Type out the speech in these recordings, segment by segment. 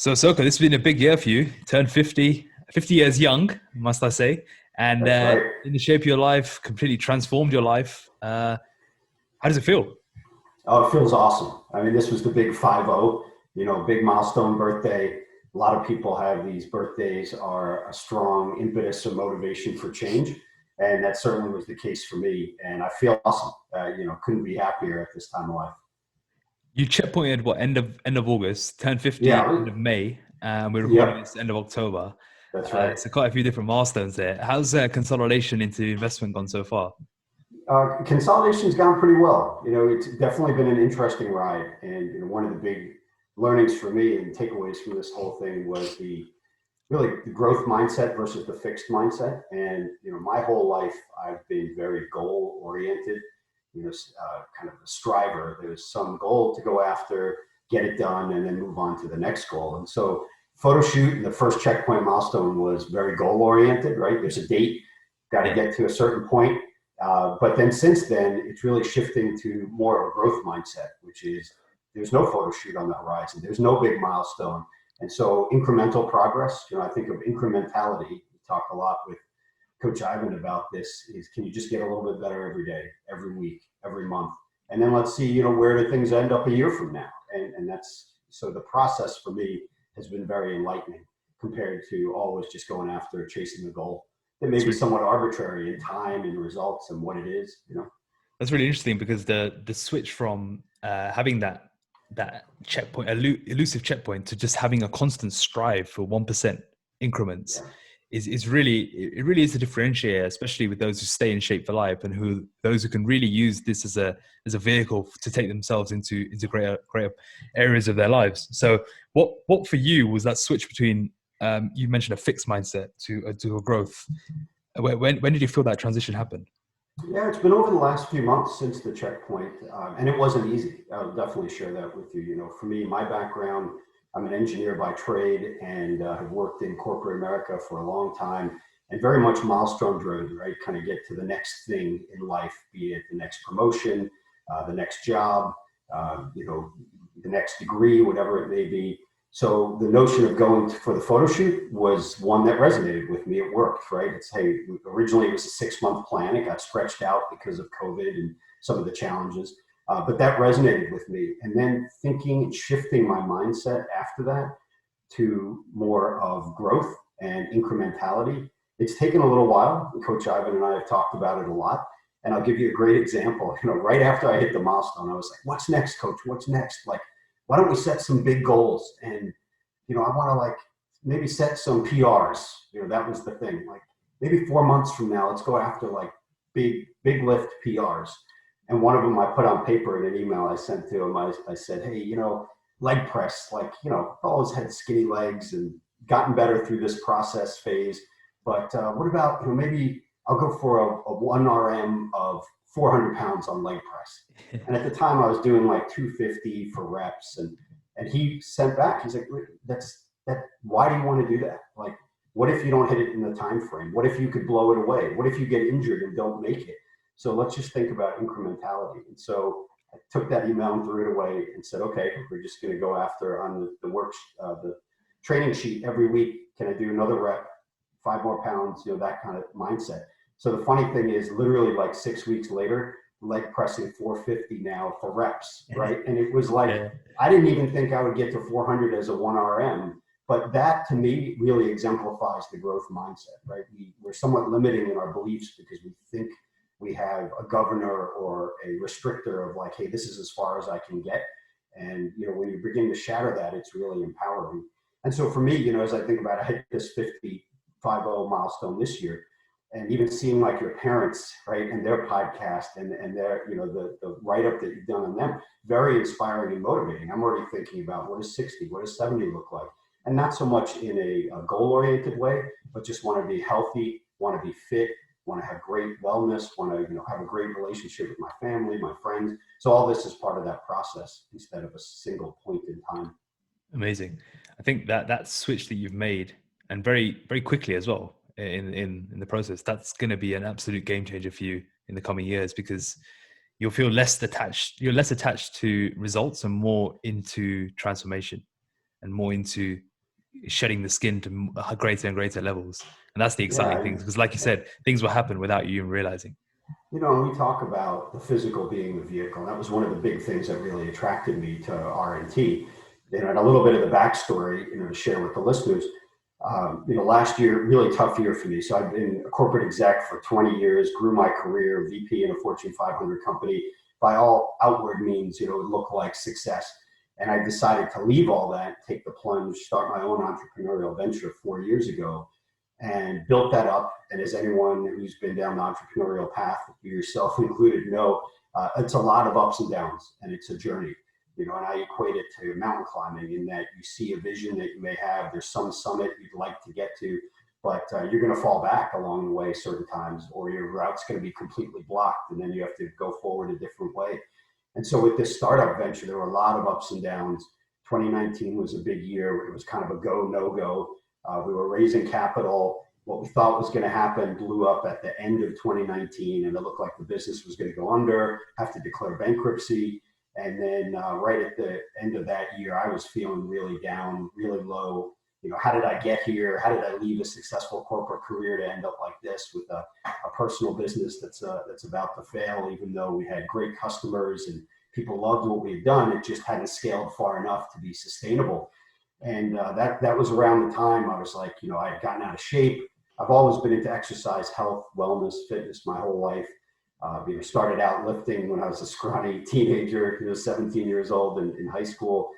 So, Soka, this has been a big year for you. Turned 50 years young, must I say. And That's right. in the shape of your life, completely transformed your life. How does it feel? Oh, it feels awesome. I mean, this was the big 5-0, big milestone birthday. A lot of people have these birthdays are a strong impetus or motivation for change. And that certainly was the case for me. And I feel awesome. Couldn't be happier at this time of life. You checkpointed what, end of August, turned 50 Yeah. end of May. We're recording Yep. this end of October. That's right. So quite a few different milestones there. How's consolidation into investment gone so far? Consolidation's gone pretty well. It's definitely been an interesting ride. And one of the big learnings for me and takeaways from this whole thing was the growth mindset versus the fixed mindset. And, my whole life, I've been very goal oriented, kind of a striver. There's some goal to go after, get it done, and then move on to the next goal. And so photo shoot and the first checkpoint milestone was very goal oriented, right? There's a date, got to get to a certain point. But then since then, it's really shifting to more of a growth mindset, which is there's no photo shoot on the horizon. There's no big milestone. And so incremental progress, I think of incrementality. We talk a lot with Coach Ivan about this is, can you just get a little bit better every day, every week, every month? And then let's see, where do things end up a year from now? And that's, so the process for me has been very enlightening compared to always just going after chasing the goal. It may be somewhat arbitrary in time and results and what it is, That's really interesting because the switch from having that checkpoint, elusive checkpoint, to just having a constant strive for 1% increments is really is a differentiator, especially with those who stay in shape for life and those who can really use this as a vehicle to take themselves into greater areas of their lives. So what for you was that switch between you mentioned a fixed mindset to a growth? When did you feel that transition happen? Yeah, it's been over the last few months since the checkpoint, and it wasn't easy. I'll definitely share that with you. For me, my background, I'm an engineer by trade and have worked in corporate America for a long time and very much milestone driven, right? Kind of get to the next thing in life, be it the next promotion, the next job, the next degree, whatever it may be. So the notion of going for the photo shoot was one that resonated with me. It worked, right? Originally it was a 6-month plan. It got stretched out because of COVID and some of the challenges, but that resonated with me. And then thinking and shifting my mindset after that to more of growth and incrementality. It's taken a little while. Coach Ivan and I have talked about it a lot. And I'll give you a great example. Right after I hit the milestone, I was like, what's next, coach? What's next? Like, why don't we set some big goals? And, I want to maybe set some PRs. That was the thing. Like maybe 4 months from now, let's go after big lift PRs. And one of them I put on paper in an email I sent to him. I said, hey, leg press, always had skinny legs and gotten better through this process phase. But what about, maybe I'll go for a 1 RM of 400 pounds on leg press. And at the time I was doing 250 for reps. And he sent back, he's like, why do you want to do that? What if you don't hit it in the time frame? What if you could blow it away? What if you get injured and don't make it? So let's just think about incrementality. And so I took that email and threw it away and said, okay, we're just going to go after on the training sheet every week. Can I do another rep, 5 more pounds, that kind of mindset. So the funny thing is literally 6 weeks later, leg pressing 450 now for reps, right? And it was I didn't even think I would get to 400 as a 1 RM, but that to me really exemplifies the growth mindset, right? We're somewhat limiting in our beliefs because we think we have a governor or a restrictor of hey, this is as far as I can get. And, when you begin to shatter that, it's really empowering. And so for me, as I think about it, I hit this 50 milestone this year. And even seeing your parents, right, and their podcast and their, the write-up that you've done on them, very inspiring and motivating. I'm already thinking about what does 60, what does 70 look like? And not so much in a goal-oriented way, but just want to be healthy, want to be fit, want to have great wellness, want to, have a great relationship with my family, my friends. So all this is part of that process instead of a single point in time. Amazing. I think that switch that you've made, and very, very quickly as well, in the process, that's going to be an absolute game changer for you in the coming years, because you'll feel less attached to results and more into transformation and more into shedding the skin to greater and greater levels. And that's the exciting thing, Yeah. because like you said, things will happen without you even realizing. We talk about the physical being the vehicle. That was one of the big things that really attracted me to RNT. And a little bit of the backstory, to share with the listeners. Last year, really tough year for me. So I've been a corporate exec for 20 years, grew my career, VP in a Fortune 500 company. By all outward means, it looked like success. And I decided to leave all that, take the plunge, start my own entrepreneurial venture 4 years ago, and built that up. And as anyone who's been down the entrepreneurial path, yourself included, know, it's a lot of ups and downs, and it's a journey. And I equate it to mountain climbing, in that you see a vision that you may have. There's some summit you'd like to get to, but you're going to fall back along the way certain times, or your route's going to be completely blocked, and then you have to go forward a different way. And so with this startup venture, there were a lot of ups and downs. 2019 was a big year. It was kind of a go, no go. We were raising capital. What we thought was going to happen blew up at the end of 2019, and it looked like the business was going to go under, have to declare bankruptcy. And then right at the end of that year, I was feeling really down, really low. How did I get here? How did I leave a successful corporate career to end up like this with a personal business that's about to fail, even though we had great customers and people loved what we had done? It just hadn't scaled far enough to be sustainable. And that was around the time I was like, I had gotten out of shape. I've always been into exercise, health, wellness, fitness my whole life. Started out lifting when I was a scrawny teenager, 17 years old in high school.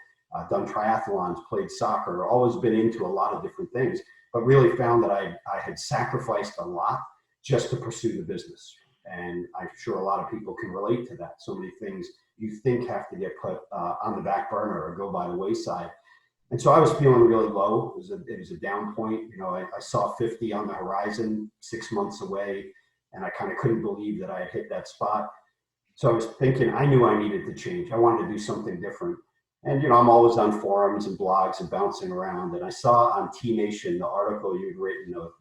Done triathlons, played soccer, always been into a lot of different things, but really found that I had sacrificed a lot just to pursue the business. And I'm sure a lot of people can relate to that. So many things you think have to get put on the back burner or go by the wayside. And so I was feeling really low. It was a down point. I saw 50 on the horizon, 6 months away, and I kind of couldn't believe that I had hit that spot. So I was thinking, I knew I needed to change. I wanted to do something different. And, I'm always on forums and blogs and bouncing around. And I saw on T Nation the article you'd written of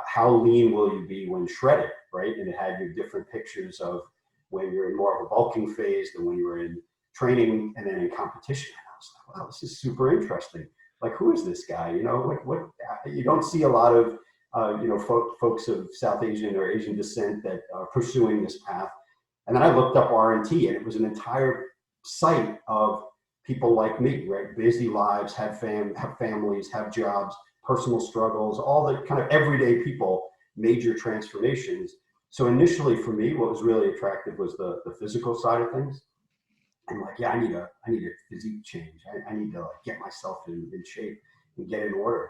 how lean will you be when shredded, right? And it had your different pictures of when you're in more of a bulking phase than when you were in training and then in competition. And I was like, wow, this is super interesting. Like, who is this guy? What you don't see a lot of folks of South Asian or Asian descent that are pursuing this path. And then I looked up RNT, and it was an entire site of people like me, right? Busy lives, have families, have jobs, personal struggles, all the kind of everyday people, major transformations. So initially for me, what was really attractive was the physical side of things. I'm like, yeah, I need a physique change. I need to get myself in shape and get in order.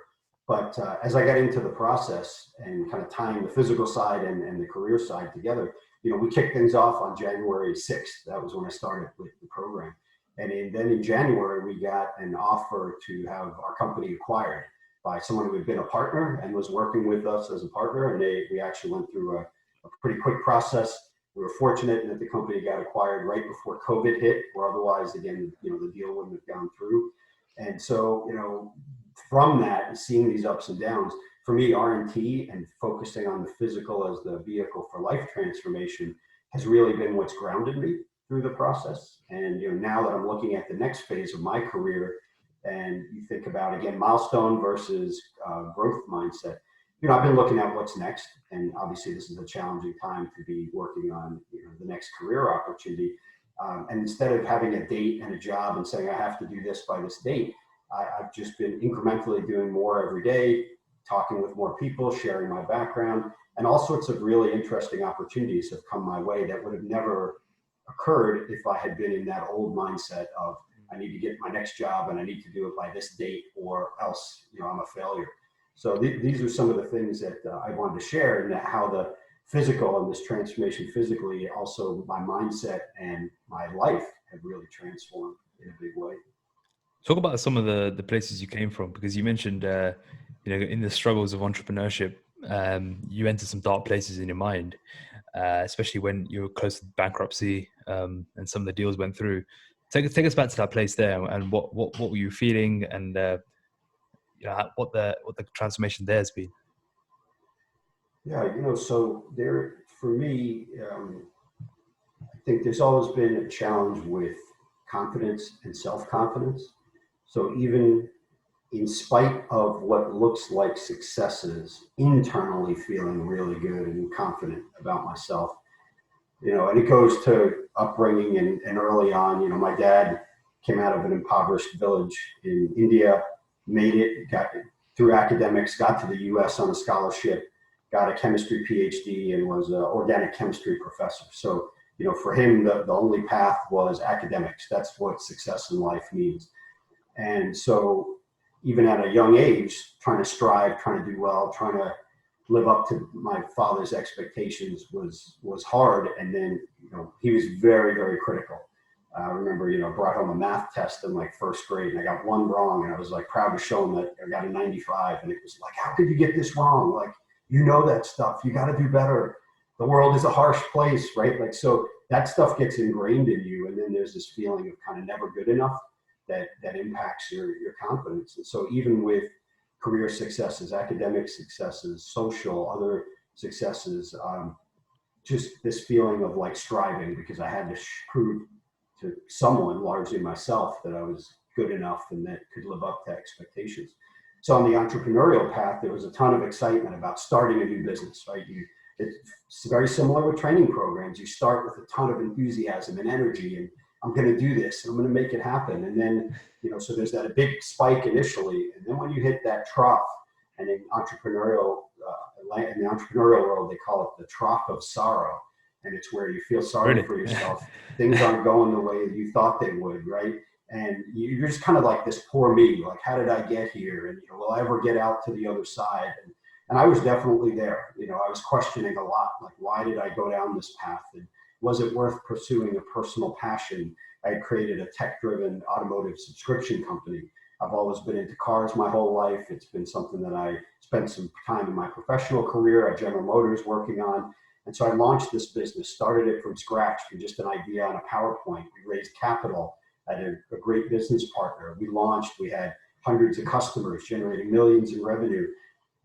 But as I got into the process and kind of tying the physical side and the career side together, we kicked things off on January 6th. That was when I started with the program. And then in January, we got an offer to have our company acquired by someone who had been a partner and was working with us as a partner. And we actually went through a pretty quick process. We were fortunate that the company got acquired right before COVID hit, or otherwise, again, the deal wouldn't have gone through. And so, from that, seeing these ups and downs, for me, RNT and focusing on the physical as the vehicle for life transformation has really been what's grounded me through the process. And now that I'm looking at the next phase of my career, and you think about, again, milestone versus growth mindset, I've been looking at what's next. And obviously this is a challenging time to be working on the next career opportunity. And instead of having a date and a job and saying I have to do this by this date, I've just been incrementally doing more every day, talking with more people, sharing my background, and all sorts of really interesting opportunities have come my way that would have never occurred if I had been in that old mindset of I need to get my next job and I need to do it by this date or else I'm a failure. So these are some of the things that I wanted to share, and how the physical and this transformation physically, also my mindset and my life have really transformed in a big way. Talk about some of the places you came from, because you mentioned, in the struggles of entrepreneurship, you entered some dark places in your mind, especially when you were close to bankruptcy, and some of the deals went through. Take us back to that place there, and what were you feeling, and what the transformation there has been. Yeah, so there, for me, I think there's always been a challenge with confidence and self-confidence. So even in spite of what looks like successes, internally feeling really good and confident about myself. And it goes to upbringing and early on, my dad came out of an impoverished village in India, made it, got through academics, got to the US on a scholarship, got a chemistry PhD, and was an organic chemistry professor. So, for him, the only path was academics. That's what success in life means. And so even at a young age, trying to strive, trying to do well, trying to live up to my father's expectations was hard. And then, he was very, very critical. I remember, brought home a math test in like first grade, and I got one wrong, and I was like proud to show him that I got a 95. And it was like, how could you get this wrong? Like, that stuff, you got to do better. The world is a harsh place, right? Like, so that stuff gets ingrained in you. And then there's this feeling of kind of never good enough that impacts your confidence. And so even with career successes, academic successes, social, other successes, just this feeling of like striving, because I had to prove to someone, largely myself, that I was good enough and that could live up to expectations. So on the entrepreneurial path, there was a ton of excitement about starting a new business, right? It's very similar with training programs. You start with a ton of enthusiasm and energy, and I'm going to do this, and I'm going to make it happen. And then, so there's that a big spike initially. And then when you hit that trough, and in the entrepreneurial world, they call it the trough of sorrow. And it's where you feel sorry for yourself. Things aren't going the way you thought they would, right? And you're just kind of like this poor me, like, how did I get here? And, will I ever get out to the other side? And I was definitely there. I was questioning a lot, like, why did I go down this path? And was it worth pursuing a personal passion? I had created a tech-driven automotive subscription company. I've always been into cars my whole life. It's been something that I spent some time in my professional career at General Motors working on. And so I launched this business, started it from scratch from just an idea on a PowerPoint. We raised capital at a great business partner. We launched, we had hundreds of customers generating millions in revenue.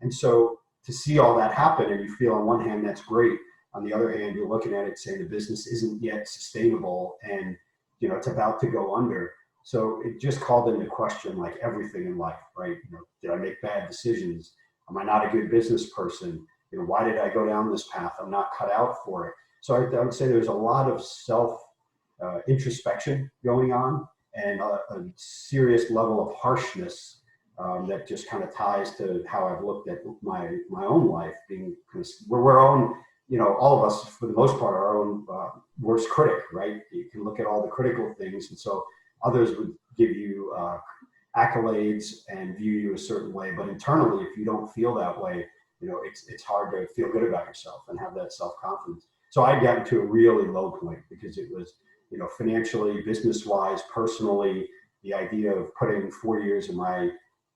And so to see all that happen, and you feel on one hand, that's great. On the other hand, you're looking at it saying the business isn't yet sustainable, and it's about to go under. So it just called into question like everything in life, right? Did I make bad decisions? Am I not a good business person? Why did I go down this path? I'm not cut out for it. So I would say there's a lot of self introspection going on, and a serious level of harshness that just kind of ties to how I've looked at my own life, being we're our own, all of us for the most part, are our own worst critic, right? You can look at all the critical things, and so others would give you accolades and view you a certain way, but internally, if you don't feel that way, it's hard to feel good about yourself and have that self-confidence. So I got to a really low point because it was, financially, business-wise, personally, the idea of putting 4 years of my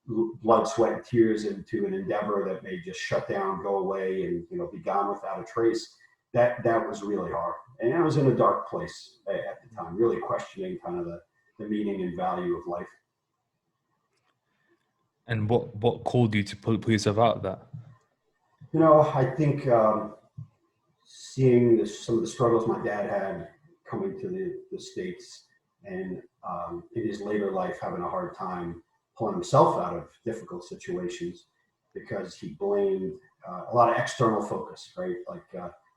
blood, sweat, and tears into an endeavor that may just shut down, go away, and be gone without a trace. That was really hard, and I was in a dark place at the time, really questioning kind of the meaning and value of life. And what called you to pull yourself out of that? I think seeing some of the struggles my dad had coming to the States, and in his later life having a hard time pulling himself out of difficult situations because he blamed a lot of external focus, right? Like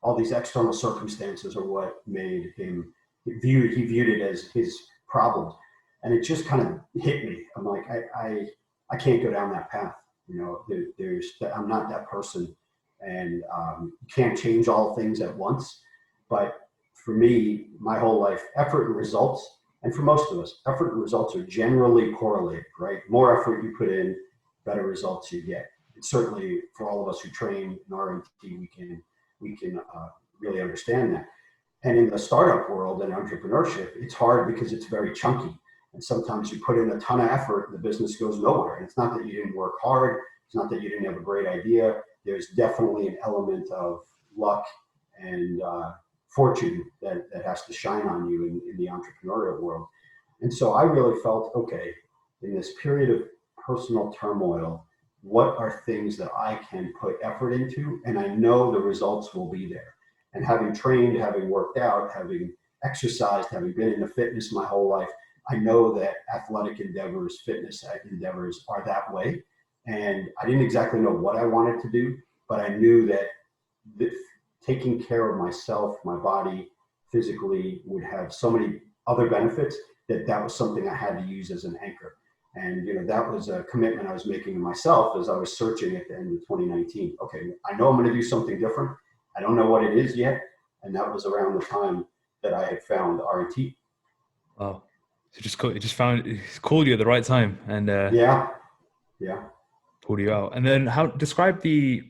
all these external circumstances are what made him, he viewed it as his problems. And it just kind of hit me. I'm like, I can't go down that path. I'm not that person. And you can't change all things at once. But for me, my whole life, effort and results, and for most of us, effort and results are generally correlated, right? More effort you put in, better results you get. And certainly for all of us who train in RNT, we can really understand that. And in the startup world and entrepreneurship, it's hard because it's very chunky. And sometimes you put in a ton of effort and the business goes nowhere. And it's not that you didn't work hard. It's not that you didn't have a great idea. There's definitely an element of luck and fortune that has to shine on you in the entrepreneurial world. And so I really felt, okay, in this period of personal turmoil, what are things that I can put effort into? And I know the results will be there. And having trained, having worked out, having exercised, having been into fitness my whole life, I know that athletic endeavors, fitness endeavors are that way. And I didn't exactly know what I wanted to do, but I knew that taking care of myself, my body physically would have so many other benefits that was something I had to use as an anchor. And, that was a commitment I was making to myself as I was searching at the end of 2019. Okay, I know I'm going to do something different. I don't know what it is yet. And that was around the time that I had found RNT. Wow. So it called you at the right time and Yeah. pulled you out. And then describe the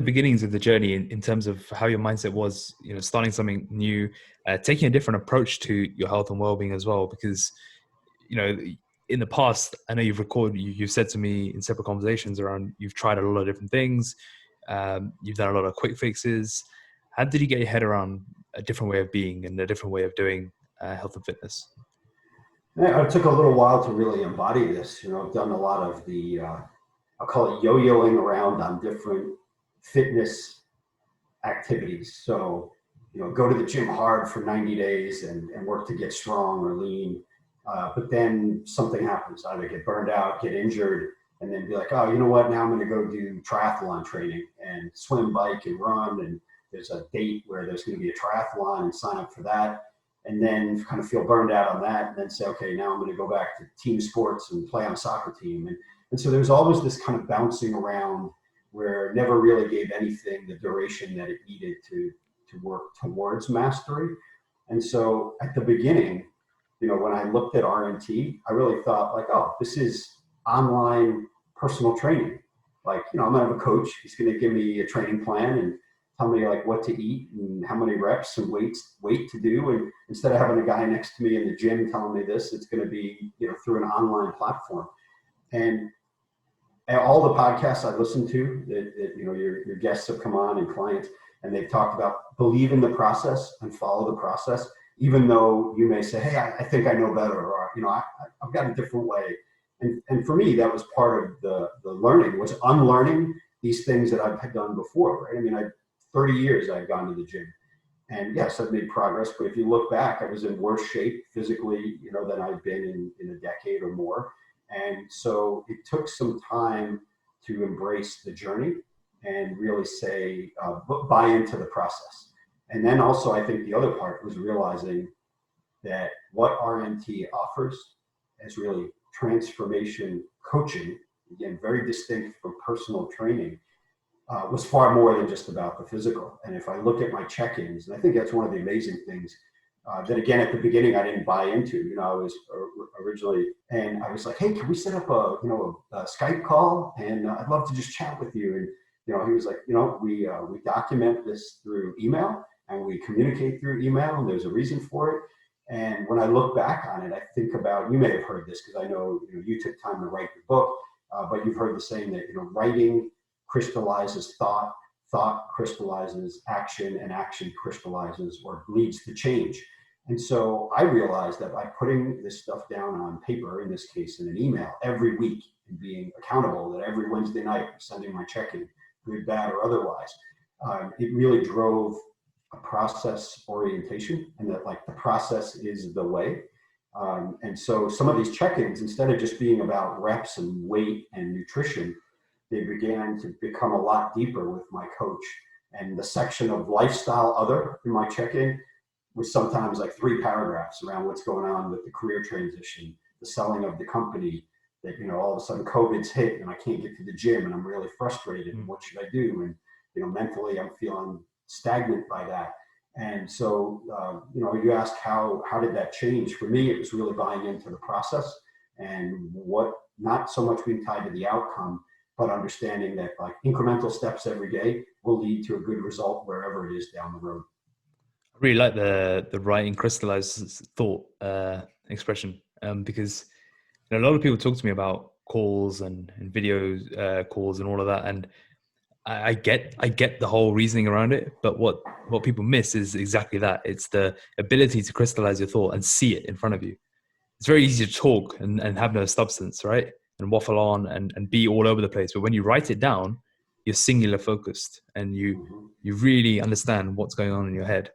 beginnings of the journey in terms of how your mindset was, starting something new, taking a different approach to your health and well-being as well. Because, in the past, I know you've said to me in separate conversations around, you've tried a lot of different things. You've done a lot of quick fixes. How did you get your head around a different way of being and a different way of doing health and fitness? Yeah, it took a little while to really embody this. I've done a lot of the, I'll call it yo-yoing around on different fitness activities. So, go to the gym hard for 90 days and work to get strong or lean. But then something happens. Either get burned out, get injured, and then be like, oh, you know what? Now I'm going to go do triathlon training and swim, bike, and run. And there's a date where there's going to be a triathlon and sign up for that. And then kind of feel burned out on that. And then say, okay, now I'm going to go back to team sports and play on a soccer team. And so there's always this kind of bouncing around where it never really gave anything the duration that it needed to work towards mastery. And so at the beginning, when I looked at RNT, I really thought like, oh, this is online personal training. Like, I'm gonna have a coach. He's gonna give me a training plan and tell me like what to eat and how many reps and weight to do. And instead of having a guy next to me in the gym telling me this, it's gonna be, through an online platform. And all the podcasts I listen to that your guests have come on and clients, and they've talked about believe in the process and follow the process, even though you may say, hey, I think I know better, or, I've got a different way. And for me, that was part of the learning, was unlearning these things that I've done before, right? I mean, 30 years I've gone to the gym. And yes, I've made progress, but if you look back, I was in worse shape physically, than I've been in a decade or more. And so it took some time to embrace the journey and really say, buy into the process. And then also, I think the other part was realizing that what RNT offers is really transformation coaching, again, very distinct from personal training, was far more than just about the physical. And if I look at my check-ins, and I think that's one of the amazing things that, again, at the beginning, I didn't buy into. I was originally, and I was like, hey, can we set up a Skype call? And I'd love to just chat with you. And, he was like, we document this through email and we communicate through email, and there's a reason for it. And when I look back on it, I think about, you may have heard this because I know, you took time to write your book, but you've heard the saying that, writing crystallizes thought, thought crystallizes action, and action crystallizes or leads to change. And so I realized that by putting this stuff down on paper, in this case in an email, every week, and being accountable that every Wednesday night I'm sending my check-in, good, bad, or otherwise, it really drove a process orientation, and that like the process is the way. And so some of these check-ins, instead of just being about reps and weight and nutrition, they began to become a lot deeper with my coach. And the section of lifestyle other in my check-in was sometimes like 3 paragraphs around what's going on with the career transition, the selling of the company, that, all of a sudden COVID's hit and I can't get to the gym and I'm really frustrated. And what should I do? And, mentally I'm feeling stagnant by that. And so, you ask how did that change? For me, it was really buying into the process and not so much being tied to the outcome, but understanding that like incremental steps every day will lead to a good result wherever it is down the road. I really like the writing crystallized thought expression, because a lot of people talk to me about calls and videos calls and all of that, and I get the whole reasoning around it, but what people miss is exactly that. It's the ability to crystallize your thought and see it in front of you. It's very easy to talk and have no substance, right? And waffle on and be all over the place. But when you write it down, you're singular focused and you really understand what's going on in your head.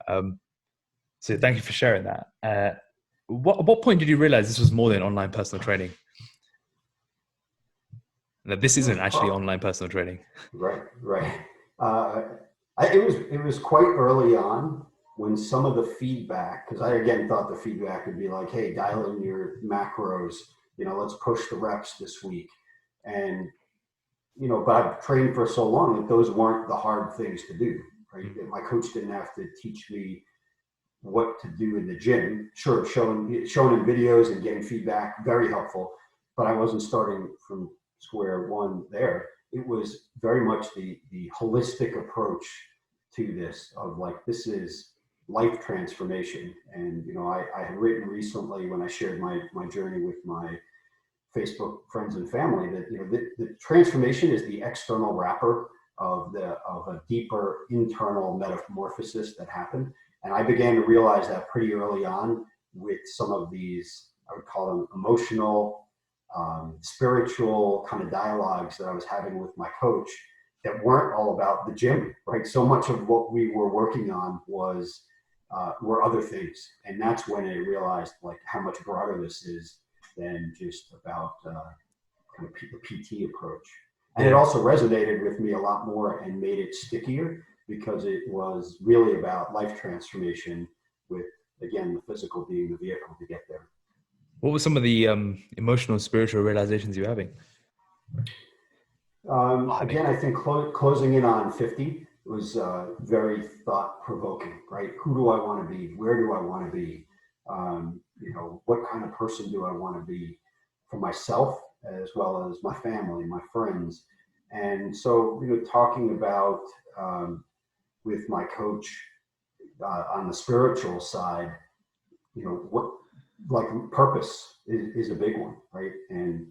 So thank you for sharing that. At what point did you realize this was more than online personal training? That this isn't actually online personal training. Right, right. It was quite early on when some of the feedback, because I again thought the feedback would be like, hey, dial in your macros, let's push the reps this week. And, but I've trained for so long that those weren't the hard things to do, right? My coach didn't have to teach me what to do in the gym. Sure, showing in videos and getting feedback, very helpful, but I wasn't starting from square one there. It was very much the holistic approach to this of like, this is life transformation. And, I had written recently when I shared my journey with my Facebook friends and family that, the transformation is the external wrapper of a deeper internal metamorphosis that happened. And I began to realize that pretty early on with some of these, I would call them emotional, spiritual kind of dialogues that I was having with my coach that weren't all about the gym, right? So much of what we were working on were other things. And that's when I realized like how much broader this is than just about kind of the PT approach. And it also resonated with me a lot more and made it stickier because it was really about life transformation with, again, the physical being the vehicle to get there. What were some of the emotional, spiritual realizations you were having? Again, I think closing in on 50 was very thought-provoking, right? Who do I want to be? Where do I want to be? What kind of person do I want to be for myself as well as my family, my friends? And so, talking about with my coach on the spiritual side, what like purpose is a big one, right? And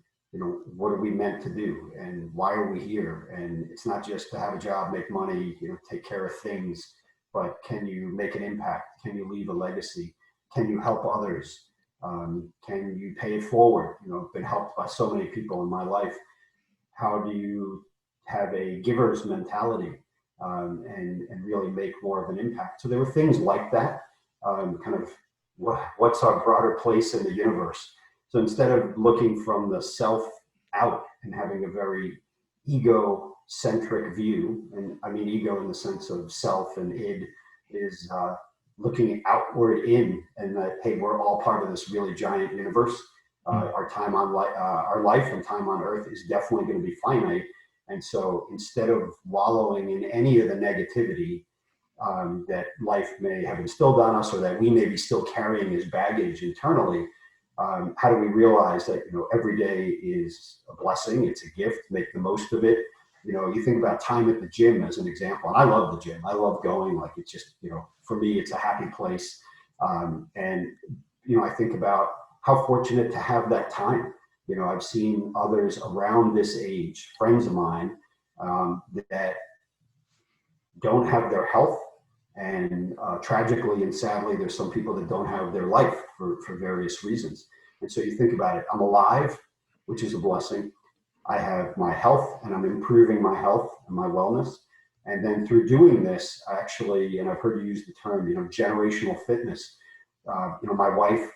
what are we meant to do and why are we here? And it's not just to have a job, make money, take care of things, but can you make an impact? Can you leave a legacy? Can you help others? Can you pay it forward? I've been helped by so many people in my life. How do you have a giver's mentality and really make more of an impact? So there were things like that, kind of what's our broader place in the universe? So instead of looking from the self out and having a very ego-centric view, and I mean ego in the sense of self and id, is looking outward in, and that, hey, we're all part of this really giant universe. Our time on our life and time on Earth is definitely going to be finite, and so instead of wallowing in any of the negativity that life may have instilled on us, or that we may be still carrying as baggage internally, how do we realize that every day is a blessing? It's a gift. Make the most of it. You think about time at the gym as an example, and I love the gym. I love going. Like it's just for me, it's a happy place. And I think about how fortunate to have that time. I've seen others around this age, friends of mine, that don't have their health. And tragically and sadly, there's some people that don't have their life for various reasons. And so you think about it, I'm alive, which is a blessing. I have my health and I'm improving my health and my wellness. And then through doing this, actually, and I've heard you use the term, generational fitness. My wife,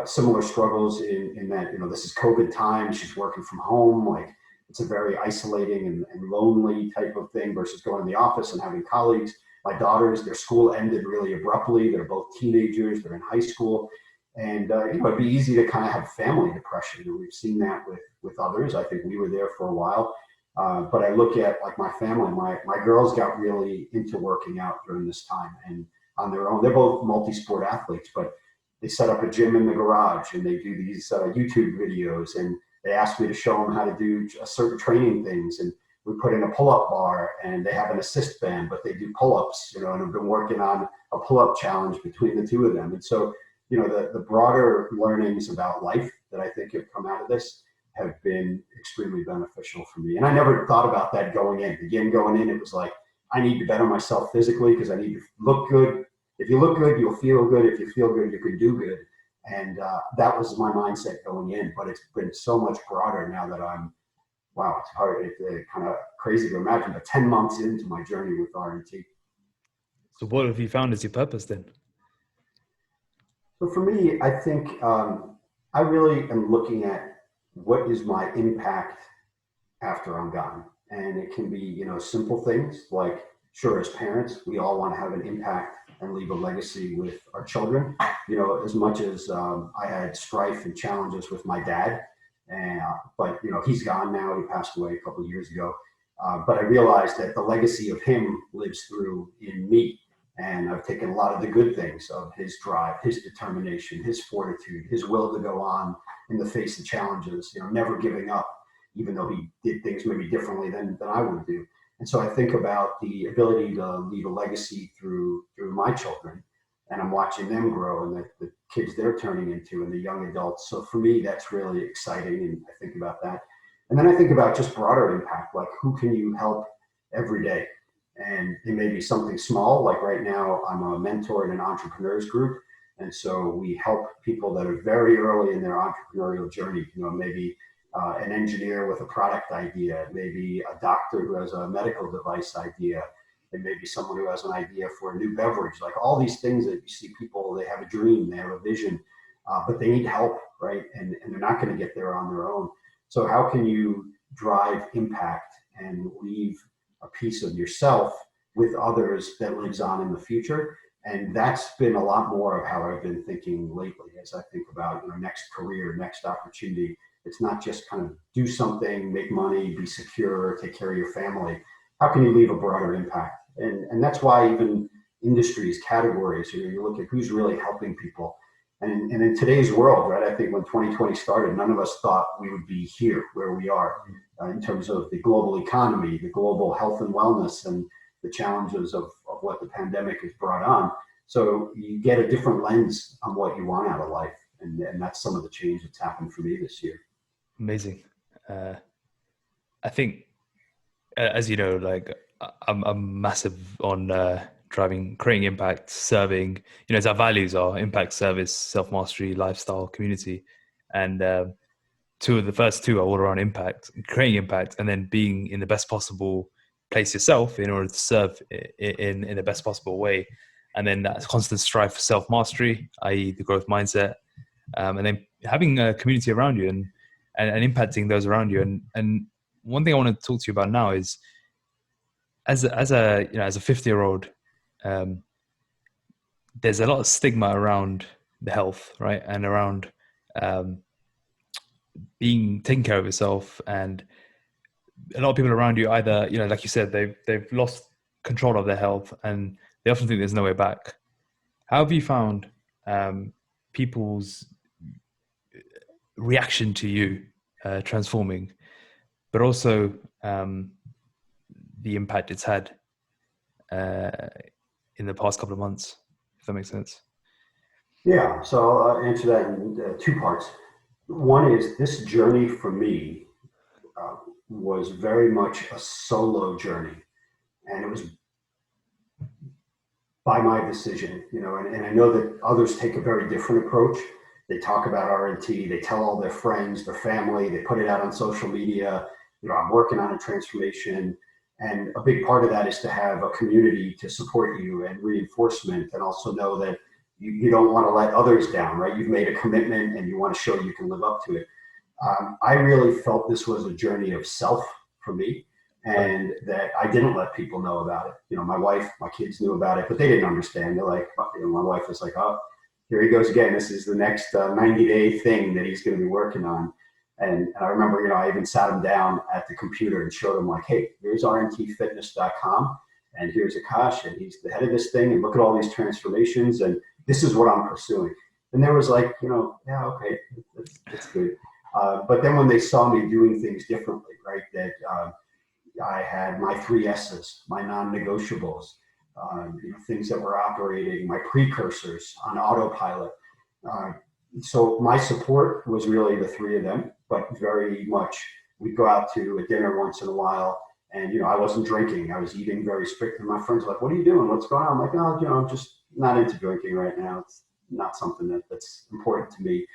similar struggles in that, this is COVID time. She's working from home. Like it's a very isolating and lonely type of thing versus going to the office and having colleagues. My daughters, their school ended really abruptly. They're both teenagers. They're in high school. And, it'd be easy to kind of have family depression. And we've seen that with others. I think we were there for a while. But I look at like my family, my girls got really into working out during this time and on their own. They're both multi-sport athletes, but they set up a gym in the garage and they do these YouTube videos. And they asked me to show them how to do certain training things. And we put in a pull-up bar and they have an assist band, but they do pull-ups, and I've been working on a pull-up challenge between the two of them. And so, the broader learnings about life that I think have come out of this have been extremely beneficial for me. And I never thought about that going in. Again, going in, it was like, I need to better myself physically because I need to look good. If you look good, you'll feel good. If you feel good, you can do good. And that was my mindset going in. But it's been so much broader now that it's hard, it's kind of crazy to imagine, but 10 months into my journey with RNT. So what have you found as your purpose then? So for me, I think I really am looking at what is my impact after I'm gone. And it can be, simple things like, sure, as parents, we all want to have an impact and leave a legacy with our children. As much as I had strife and challenges with my dad, but he's gone now. He passed away a couple of years ago. But I realized that the legacy of him lives through in me. And I've taken a lot of the good things of his drive, his determination, his fortitude, his will to go on in the face of challenges, never giving up, even though he did things maybe differently than I would do. And so I think about the ability to leave a legacy through my children, and I'm watching them grow and the kids they're turning into and the young adults. So for me, that's really exciting. And I think about that. And then I think about just broader impact, like who can you help every day? And it may be something small, like right now I'm a mentor in an entrepreneurs group. And so we help people that are very early in their entrepreneurial journey, maybe an engineer with a product idea, maybe a doctor who has a medical device idea, and maybe someone who has an idea for a new beverage, like all these things that you see people, they have a dream, they have a vision, but they need help, right? And they're not going to get there on their own. So how can you drive impact and leave a piece of yourself with others that lives on in the future? And that's been a lot more of how I've been thinking lately as I think about next career, next opportunity. It's not just kind of do something, make money, be secure, take care of your family. How can you leave a broader impact? And that's why even industries, categories, you look at who's really helping people. And in today's world, right, I think when 2020 started, none of us thought we would be here where we are in terms of the global economy, the global health and wellness, and the challenges of what the pandemic has brought on. So you get a different lens on what you want out of life. And that's some of the change that's happened for me this year. Amazing. I think, as you know, like I'm massive on creating impact, serving. As our values are impact, service, self-mastery, lifestyle, community, and the first two are all around impact, creating impact, and then being in the best possible place yourself in order to serve in the best possible way. And then that constant strive for self-mastery, i.e. the growth mindset, and then having a community around you and impacting those around you. And one thing I want to talk to you about now is as a 50-year-old, there's a lot of stigma around the health, right? And around taking care of yourself. And a lot of people around you either, like you said, they've lost control of their health and they often think there's no way back. How have you found people's reaction to you transforming, but also the impact it's had in the past couple of months, if that makes sense? Yeah, so I'll answer that in two parts. One is this journey for me was very much a solo journey, and it was by my decision, and I know that others take a very different approach. They talk about RNT, they tell all their friends, their family, they put it out on social media, I'm working on a transformation. And a big part of that is to have a community to support you and reinforcement, and also know that you don't want to let others down, right? You've made a commitment and you want to show you can live up to it. I really felt this was a journey of self for me, and that I didn't let people know about it. My wife, my kids knew about it, but they didn't understand. They're like, my wife was like, oh, here he goes again. This is the next 90-day thing that he's going to be working on. And I remember, I even sat him down at the computer and showed him like, hey, here's rntfitness.com, and here's Akash, and he's the head of this thing, and look at all these transformations, and this is what I'm pursuing. And there was like, yeah, okay, that's good. But then when they saw me doing things differently, right, that I had my 3 S's, my non-negotiables, things that were operating, my precursors on autopilot. So my support was really the 3 of them, but very much we'd go out to a dinner once in a while, and I wasn't drinking. I was eating very strict, and my friends were like, what are you doing? What's going on? I'm like, oh, I'm just not into drinking right now. It's not something that's important to me.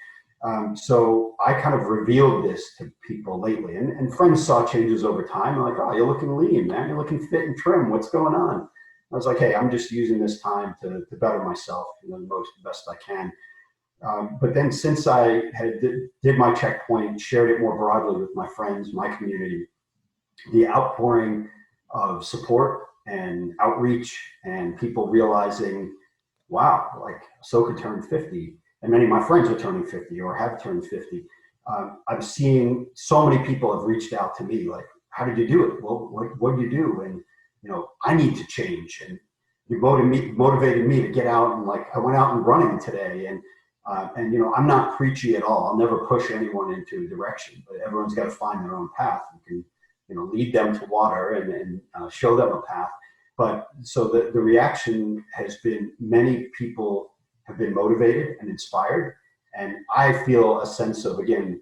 So I kind of revealed this to people lately, and friends saw changes over time. They're like, oh, you're looking lean, man. You're looking fit and trim. What's going on? I was like, hey, I'm just using this time to better myself, the best I can. But then since I did my checkpoint, shared it more broadly with my friends, my community, the outpouring of support and outreach and people realizing, wow, like Asoka turned 50 and many of my friends are turning 50 or have turned 50. I'm seeing so many people have reached out to me like, how did you do it? Well, what do you do? And, I need to change. And you motivated me to get out, and like, I went out and running today, and I'm not preachy at all. I'll never push anyone into a direction, but everyone's got to find their own path. You can, lead them to water and show them a path. But so the reaction has been, many people have been motivated and inspired. And I feel a sense of, again,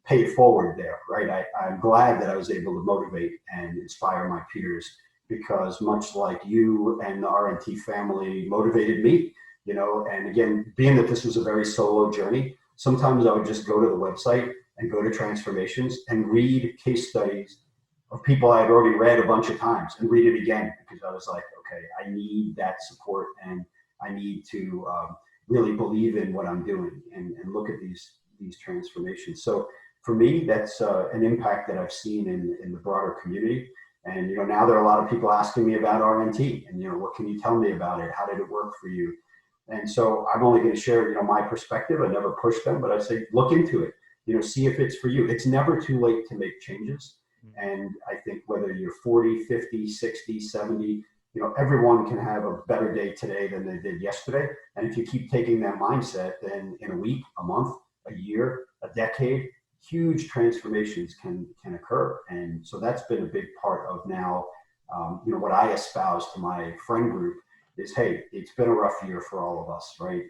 pay it forward there, right? I'm glad that I was able to motivate and inspire my peers, because much like you and the RNT family motivated me, and again, being that this was a very solo journey, sometimes I would just go to the website and go to transformations and read case studies of people I had already read a bunch of times and read it again, because I was like, okay, I need that support, and I need to really believe in what I'm doing and look at these transformations. So for me, that's an impact that I've seen in the broader community. And, now there are a lot of people asking me about RNT and, what can you tell me about it? How did it work for you? And so I'm only going to share, my perspective. I never push them, but I say, look into it, see if it's for you. It's never too late to make changes. And I think whether you're 40, 50, 60, 70, everyone can have a better day today than they did yesterday. And if you keep taking that mindset, then in a week, a month, a year, a decade, huge transformations can occur. And so that's been a big part of now, what I espouse to my friend group is, hey, it's been a rough year for all of us, right?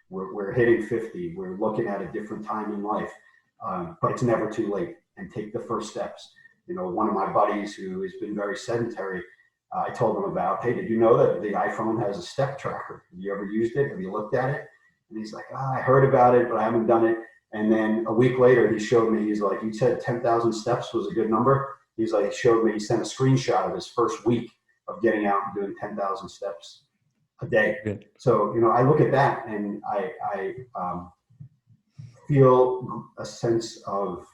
We're hitting 50, we're looking at a different time in life, but it's never too late, and take the first steps. One of my buddies who has been very sedentary, I told him about, hey, did you know that the iPhone has a step tracker? Have you ever used it? Have you looked at it? And he's like, I heard about it, but I haven't done it. And then a week later, he showed me, he's like, you said 10,000 steps was a good number. He's like, he sent a screenshot of his first week of getting out and doing 10,000 steps a day. Good. So, I look at that and I feel a sense of,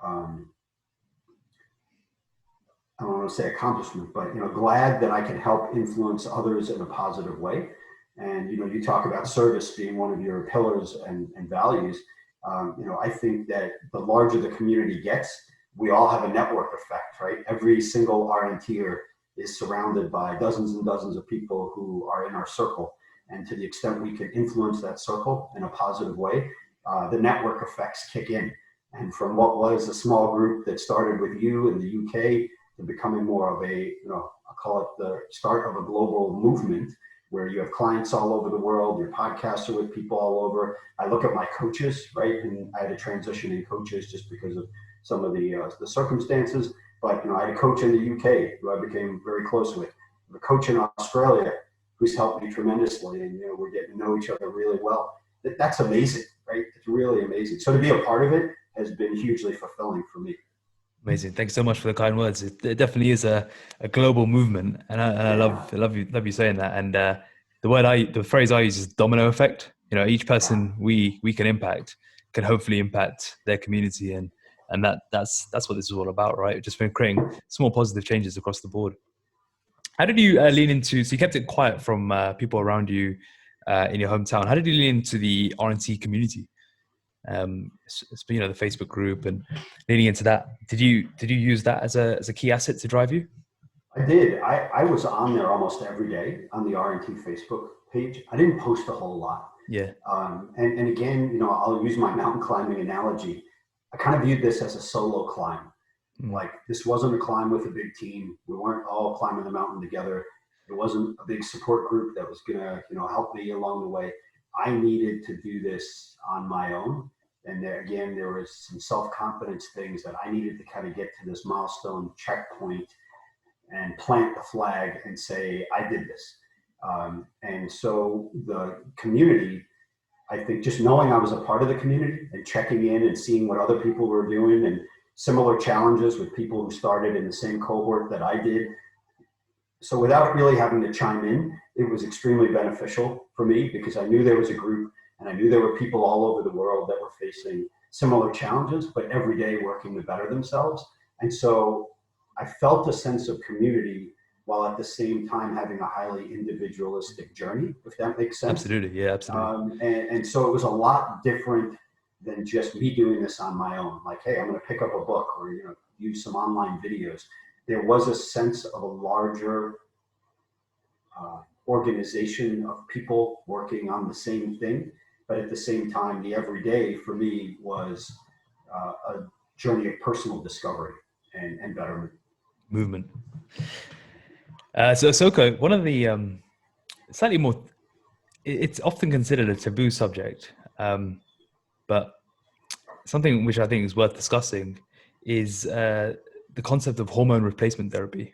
I don't want to say accomplishment, but, glad that I can help influence others in a positive way. And, you talk about service being one of your pillars and values. I think that the larger the community gets, we all have a network effect, right? Every single RNTer is surrounded by dozens and dozens of people who are in our circle. And to the extent we can influence that circle in a positive way, the network effects kick in. And from what was a small group that started with you in the UK to becoming more of a, I'll call it the start of a global movement, where you have clients all over the world, your podcasts are with people all over. I look at my coaches, right? And I had a transition in coaches just because of some of the circumstances. But, I had a coach in the UK who I became very close with. A coach in Australia who's helped me tremendously. And, we're getting to know each other really well. That's amazing, right? It's really amazing. So to be a part of it has been hugely fulfilling for me. Amazing. Thanks so much for the kind words. It definitely is a global movement. And I love you saying that. And the phrase I use is domino effect. Each person we can impact can hopefully impact their community. And that's what this is all about, right? Just been creating small positive changes across the board. How did you lean into, so you kept it quiet from people around you in your hometown. How did you lean into the RNT community? The Facebook group and leading into that, did you use that as a key asset to drive you? I did. I was on there almost every day on the RNT Facebook page. I didn't post a whole lot. Yeah. And again, I'll use my mountain climbing analogy. I kind of viewed this as a solo climb. Like, this wasn't a climb with a big team. We weren't all climbing the mountain together. It wasn't a big support group that was gonna, help me along the way. I needed to do this on my own. And there was some self-confidence things that I needed to kind of get to this milestone checkpoint and plant the flag and say, I did this. And so the community, I think just knowing I was a part of the community and checking in and seeing what other people were doing and similar challenges with people who started in the same cohort that I did. So without really having to chime in, it was extremely beneficial for me, because I knew there was a group And I knew there were people all over the world that were facing similar challenges, but every day working to better themselves. And so I felt a sense of community while at the same time having a highly individualistic journey, if that makes sense. Absolutely, yeah, absolutely. And so it was a lot different than just me doing this on my own. Like, hey, I'm going to pick up a book or, you know, use some online videos. There was a sense of a larger organization of people working on the same thing. But at the same time, the everyday for me was a journey of personal discovery and betterment. Movement. So Asoka, one of the slightly more, it's often considered a taboo subject, but something which I think is worth discussing is the concept of hormone replacement therapy.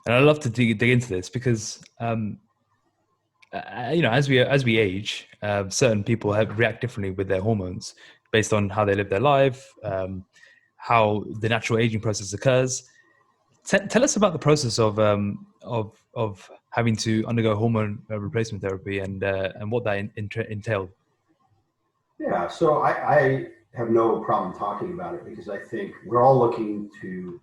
And I'd love to dig into this because, you know, as we age, certain people react differently with their hormones based on how they live their life, how the natural aging process occurs. Tell us about the process of having to undergo hormone replacement therapy and what that entailed. Yeah, so I have no problem talking about it because I think we're all looking to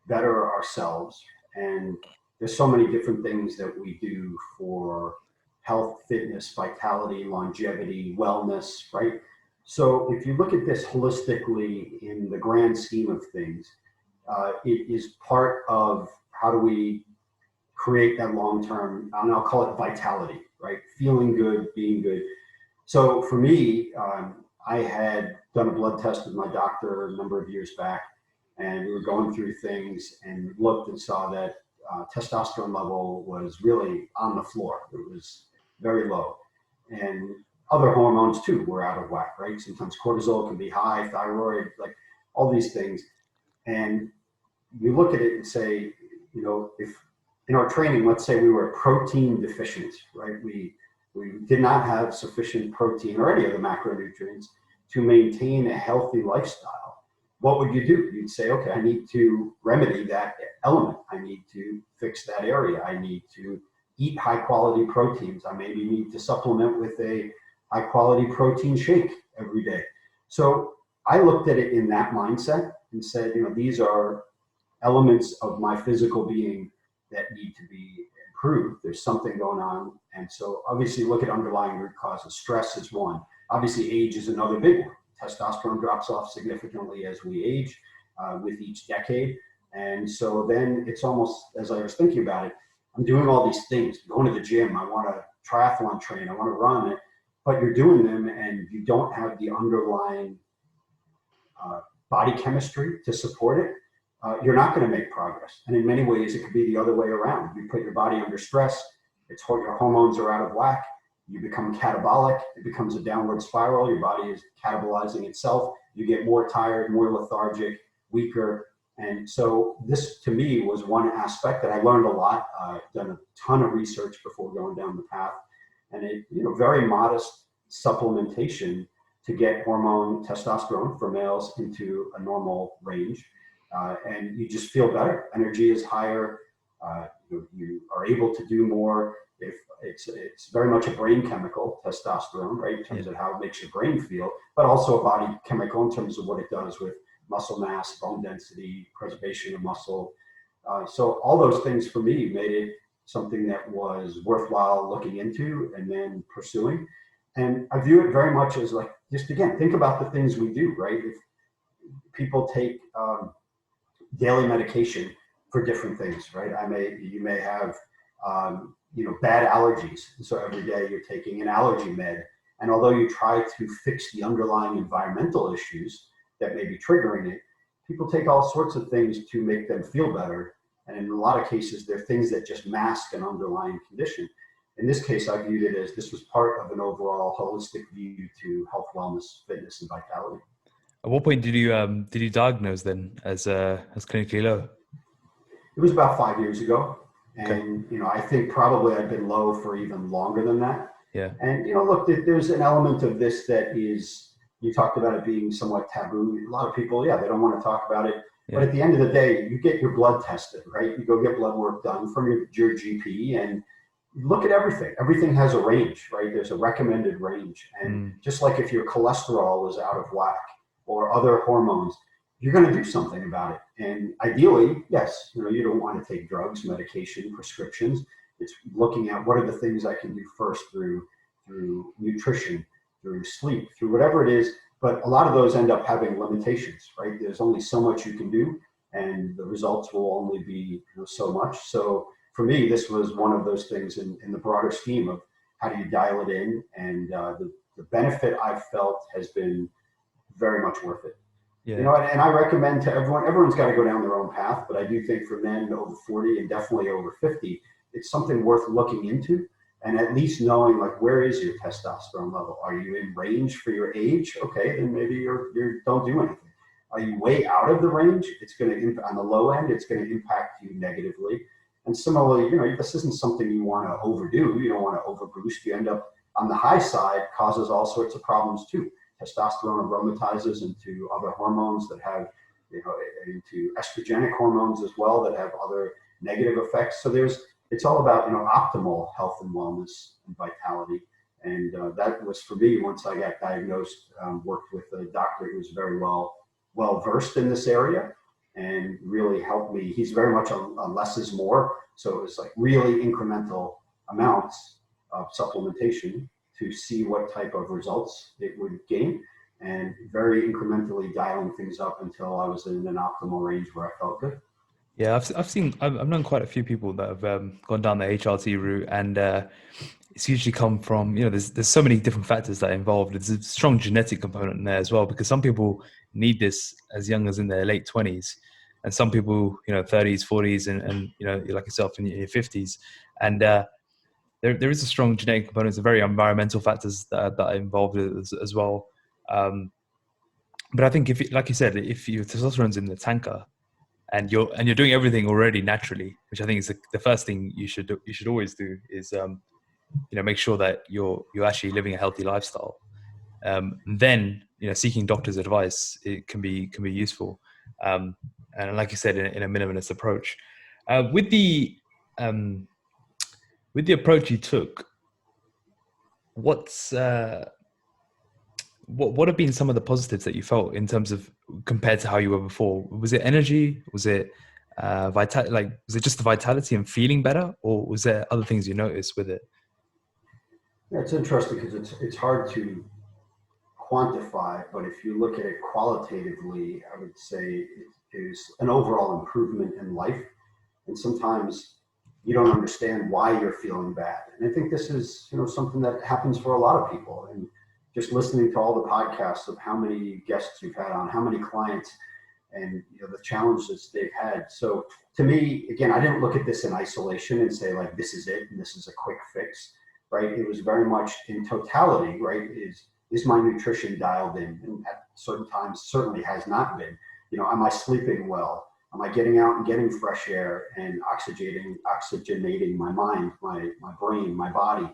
better ourselves, and there's so many different things that we do for health, fitness, vitality, longevity, wellness, right? So if you look at this holistically in the grand scheme of things, it is part of how do we create that long-term, and I'll call it vitality, right? Feeling good, being good. So for me, I had done a blood test with my doctor a number of years back, and we were going through things and looked and saw that testosterone level was really on the floor. It was very low. And other hormones too were out of whack, right? Sometimes cortisol can be high, thyroid, like all these things. And you look at it and say, you know, if in our training, let's say we were protein deficient, right? We did not have sufficient protein or any of the macronutrients to maintain a healthy lifestyle. What would you do? You'd say, okay, I need to remedy that element. I need to fix that area. I need to eat high quality proteins. I maybe need to supplement with a high quality protein shake every day. So I looked at it in that mindset and said, you know, these are elements of my physical being that need to be improved. There's something going on. And so obviously look at underlying root causes. Stress is one. Obviously age is another big one. Testosterone drops off significantly as we age with each decade. And so then it's almost, as I was thinking about it, I'm doing all these things, going to the gym, I want to triathlon train, I want to run it, but you're doing them and you don't have the underlying body chemistry to support it. You're not going to make progress. And in many ways, it could be the other way around. You put your body under stress, your hormones are out of whack, you become catabolic, it becomes a downward spiral, your body is catabolizing itself, you get more tired, more lethargic, weaker. And so this to me was one aspect that I learned a lot. I've done a ton of research before going down the path, and it, you know, very modest supplementation to get hormone testosterone for males into a normal range. And you just feel better. Energy is higher. You are able to do more. If it's very much a brain chemical, testosterone, right, in terms of how it makes your brain feel, but also a body chemical in terms of what it does with muscle mass, bone density, preservation of muscle. So all those things for me made it something that was worthwhile looking into and then pursuing. And I view it very much as like, just again, think about the things we do, right? If people take daily medication for different things, right? You may have, bad allergies. So every day you're taking an allergy med. And although you try to fix the underlying environmental issues that may be triggering it, people take all sorts of things to make them feel better. And in a lot of cases, they're things that just mask an underlying condition. In this case, I viewed it as this was part of an overall holistic view to health, wellness, fitness, and vitality. At what point did you diagnose then as clinically low? It was about 5 years ago. And, I think probably I've been low for even longer than that. Yeah. And, look, there's an element of this that is, you talked about it being somewhat taboo. A lot of people, they don't want to talk about it. Yeah. But at the end of the day, you get your blood tested, right? You go get blood work done from your GP, and look at everything. Everything has a range, right? There's a recommended range. And just like if your cholesterol was out of whack or other hormones, you're going to do something about it. And ideally, yes, you don't want to take drugs, medication, prescriptions. It's looking at what are the things I can do first through nutrition, through sleep, through whatever it is. But a lot of those end up having limitations, right? There's only so much you can do, and the results will only be so much. So for me, this was one of those things in the broader scheme of how do you dial it in, and the benefit I've felt has been very much worth it. Yeah. And I recommend to everyone's got to go down their own path, but I do think for men over 40 and definitely over 50, it's something worth looking into, and at least knowing, like, where is your testosterone level? Are you in range for your age? Okay, then maybe you don't do anything. Are you way out of the range? It's going to, on the low end, it's going to impact you negatively. And similarly, this isn't something you want to overdo. You don't want to overboost. You end up on the high side, causes all sorts of problems too. Testosterone aromatizes into other hormones that have, into estrogenic hormones as well that have other negative effects. So it's all about, optimal health and wellness and vitality. And that was for me, once I got diagnosed, worked with a doctor who was very well versed in this area and really helped me. He's very much a less is more. So it was like really incremental amounts of supplementation to see what type of results it would gain, and very incrementally dialing things up until I was in an optimal range where I felt good. Yeah, I've known quite a few people that have gone down the HRT route, and it's usually come from, there's so many different factors that are involved. There's a strong genetic component in there as well, because some people need this as young as in their late 20s, and some people, 30s, 40s, and like yourself in your 50s. And there is a strong genetic component. It's very environmental factors that are involved as well. But I think like you said, if your testosterone's in the tanker, and you're doing everything already naturally, which I think is the first thing you should always do, is make sure that you're actually living a healthy lifestyle. Then seeking doctor's advice, it can be useful. And like you said, in a minimalist approach, with the approach you took, what have been some of the positives that you felt in terms of compared to how you were before? Was it energy? Was it was it just the vitality and feeling better, or was there other things you noticed with it? Yeah, it's interesting because it's hard to quantify, but if you look at it qualitatively, I would say it is an overall improvement in life. And sometimes you don't understand why you're feeling bad. And I think this is, something that happens for a lot of people. And just listening to all the podcasts of how many guests you've had on, how many clients, and the challenges they've had. So to me, again, I didn't look at this in isolation and say, like, this is it and this is a quick fix, right? It was very much in totality, right? Is my nutrition dialed in? And at certain times certainly has not been. Am I sleeping well? Am I getting out and getting fresh air and oxygenating my mind, my brain, my body?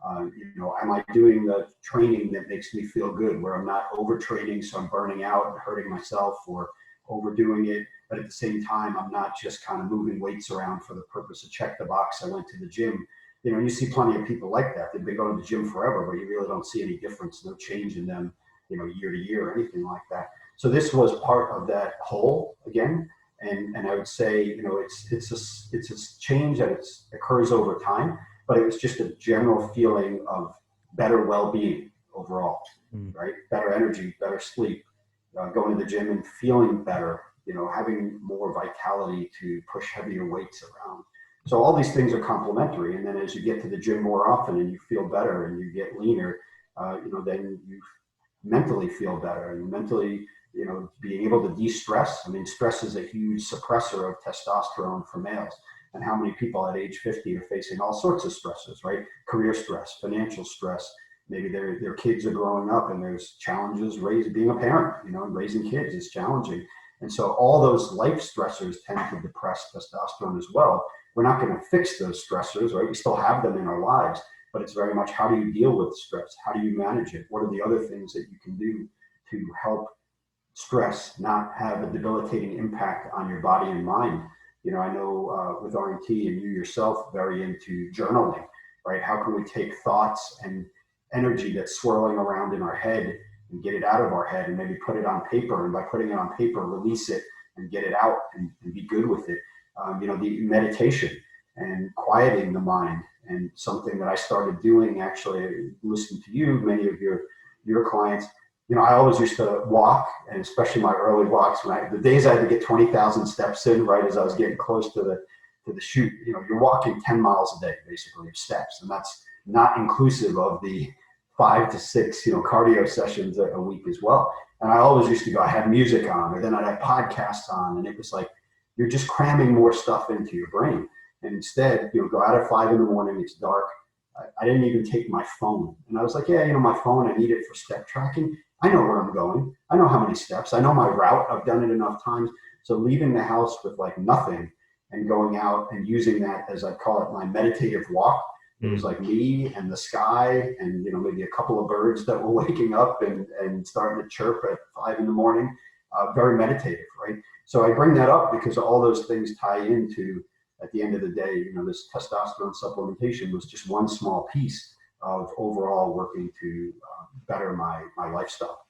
Am I doing the training that makes me feel good, where I'm not overtraining, so I'm burning out and hurting myself, or overdoing it, but at the same time, I'm not just kind of moving weights around for the purpose of check the box, I went to the gym. You see plenty of people like that. They've been going to the gym forever, but you really don't see any difference, no change in them, year to year or anything like that. So this was part of that whole again. And I would say, it's a change that occurs over time, but it was just a general feeling of better well-being overall, right? Better energy, better sleep, going to the gym and feeling better, having more vitality to push heavier weights around. So all these things are complementary. And then as you get to the gym more often and you feel better and you get leaner, then you mentally feel better, and mentally, being able to de-stress. I mean, stress is a huge suppressor of testosterone for males. And how many people at age 50 are facing all sorts of stresses, right? Career stress, financial stress. Maybe their kids are growing up and there's challenges being a parent, and raising kids is challenging. And so all those life stressors tend to depress testosterone as well. We're not going to fix those stressors, right? We still have them in our lives, but it's very much, how do you deal with stress? How do you manage it? What are the other things that you can do to help stress not have a debilitating impact on your body and mind? I know with RNT, and you yourself very into journaling. right? How can we take thoughts and energy that's swirling around in our head and get it out of our head and maybe put it on paper, and by putting it on paper, release it and get it out and be good with it. The meditation and quieting the mind, and something that I started doing, actually listening to you, many of your clients. I always used to walk, and especially my early walks, the days I had to get 20,000 steps in, right as I was getting close to the shoot, you're walking 10 miles a day, basically, of steps. And that's not inclusive of the 5 to 6, cardio sessions a week as well. And I always used to go, I had music on, or then I'd have podcasts on, and it was like, you're just cramming more stuff into your brain. And instead, go out at 5 a.m, it's dark. I didn't even take my phone. And I was like, yeah, my phone, I need it for step tracking. I know where I'm going. I know how many steps. I know my route. I've done it enough times. So leaving the house with like nothing and going out and using that, as I call it, my meditative walk. It was like me and the sky and, maybe a couple of birds that were waking up and starting to chirp at 5 a.m. Very meditative, right? So I bring that up because all those things tie into, at the end of the day, this testosterone supplementation was just one small piece of overall working to better my lifestyle.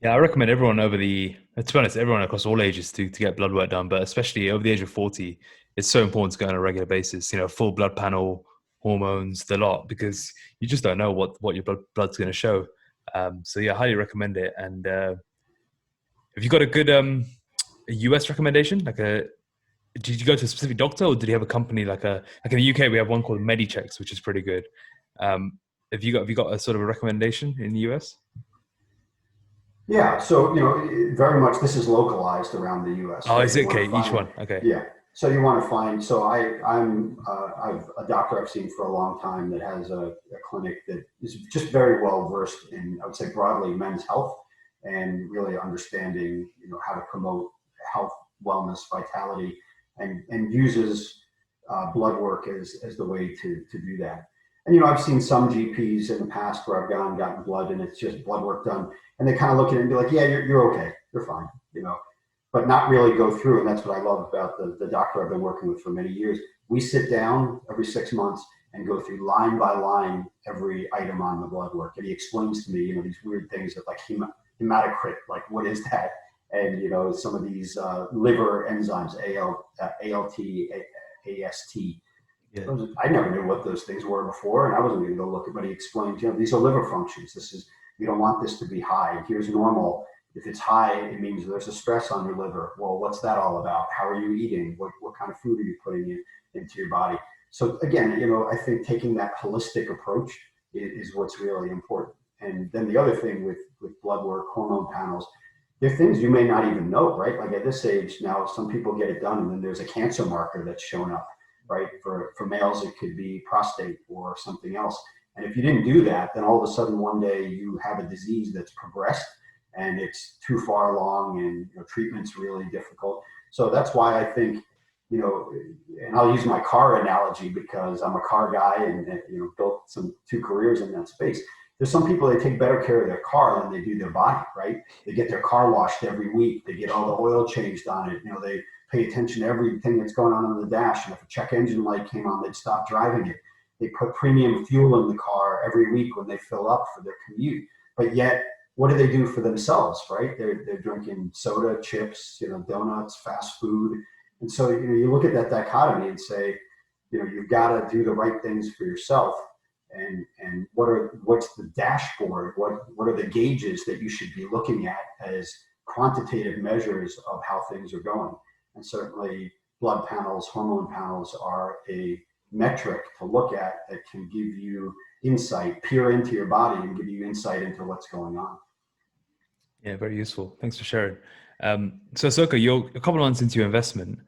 Yeah, I recommend everyone to be honest, everyone across all ages to get blood work done, but especially over the age of 40, it's so important to go on a regular basis, full blood panel, hormones, the lot, because you just don't know what your blood's going to show. So yeah, I highly recommend it. And have you got a good a US recommendation? Did you go to a specific doctor, or did you have a company like in the UK we have one called MediChecks, which is pretty good. Have you got a sort of a recommendation in the US? Yeah, so very much this is localized around the U.S. Oh, right? is it okay? Each one, okay. Yeah, so you want to find. So I'm a doctor I've seen for a long time that has a clinic that is just very well versed in, I would say, broadly men's health, and really understanding how to promote health, wellness, vitality, and uses blood work as the way to do that. And I've seen some GPs in the past where I've gotten blood, and it's just blood work done, and they kind of look at it and be like, yeah, you're okay, you're fine, but not really go through. And that's what I love about the doctor I've been working with for many years. We sit down every 6 months and go through line by line every item on the blood work, and he explains to me these weird things that, like, hematocrit, like, what is that? And some of these liver enzymes, ALT, AST. Yeah. I never knew what those things were before, and I wasn't going to go look at, but he explained, these are liver functions. You don't want this to be high. Here's normal. If it's high, it means there's a stress on your liver. Well, what's that all about? How are you eating? What kind of food are you putting into your body? So again, I think taking that holistic approach is what's really important. And then the other thing with blood work, hormone panels, there are things you may not even know, right? Like at this age now, some people get it done, and then there's a cancer marker that's shown up. Right? For males, it could be prostate or something else. And if you didn't do that, then all of a sudden one day you have a disease that's progressed and it's too far along, and treatment's really difficult. So that's why I think, and I'll use my car analogy because I'm a car guy and built 2 careers in that space. There's some people that take better care of their car than they do their body, right? They get their car washed every week. They get all the oil changed on it. They pay attention to everything that's going on the dash. And if a check engine light came on, they'd stop driving it. They put premium fuel in the car every week when they fill up for their commute. But yet, what do they do for themselves, right? They're drinking soda, chips, donuts, fast food. And so, you look at that dichotomy and say, you've got to do the right things for yourself. And what's the dashboard? What are the gauges that you should be looking at as quantitative measures of how things are going? And certainly blood panels, hormone panels are a metric to look at that can give you insight, peer into your body and give you insight into what's going on. Yeah, very useful. Thanks for sharing. So Asoka, you're a couple of months into your investment,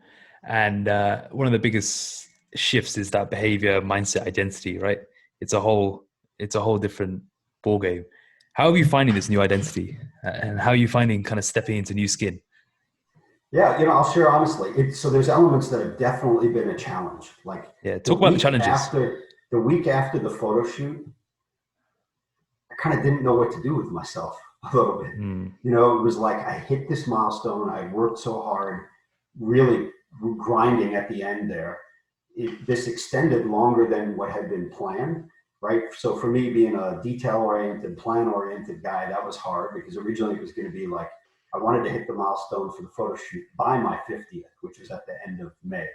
and one of the biggest shifts is that behavior, mindset, identity, right? It's a whole different ballgame. How are you finding this new identity, and how are you finding kind of stepping into new skin? Yeah, I'll share honestly. So there's elements that have definitely been a challenge. Like, talk about the challenges. The week after the photo shoot, I kind of didn't know what to do with myself a little bit. It was like I hit this milestone. I worked so hard, really grinding at the end there. this extended longer than what had been planned, right? So for me, being a detail-oriented, plan-oriented guy, that was hard because originally it was going to be like, I wanted to hit the milestone for the photo shoot by my 50th, which was at the end of May.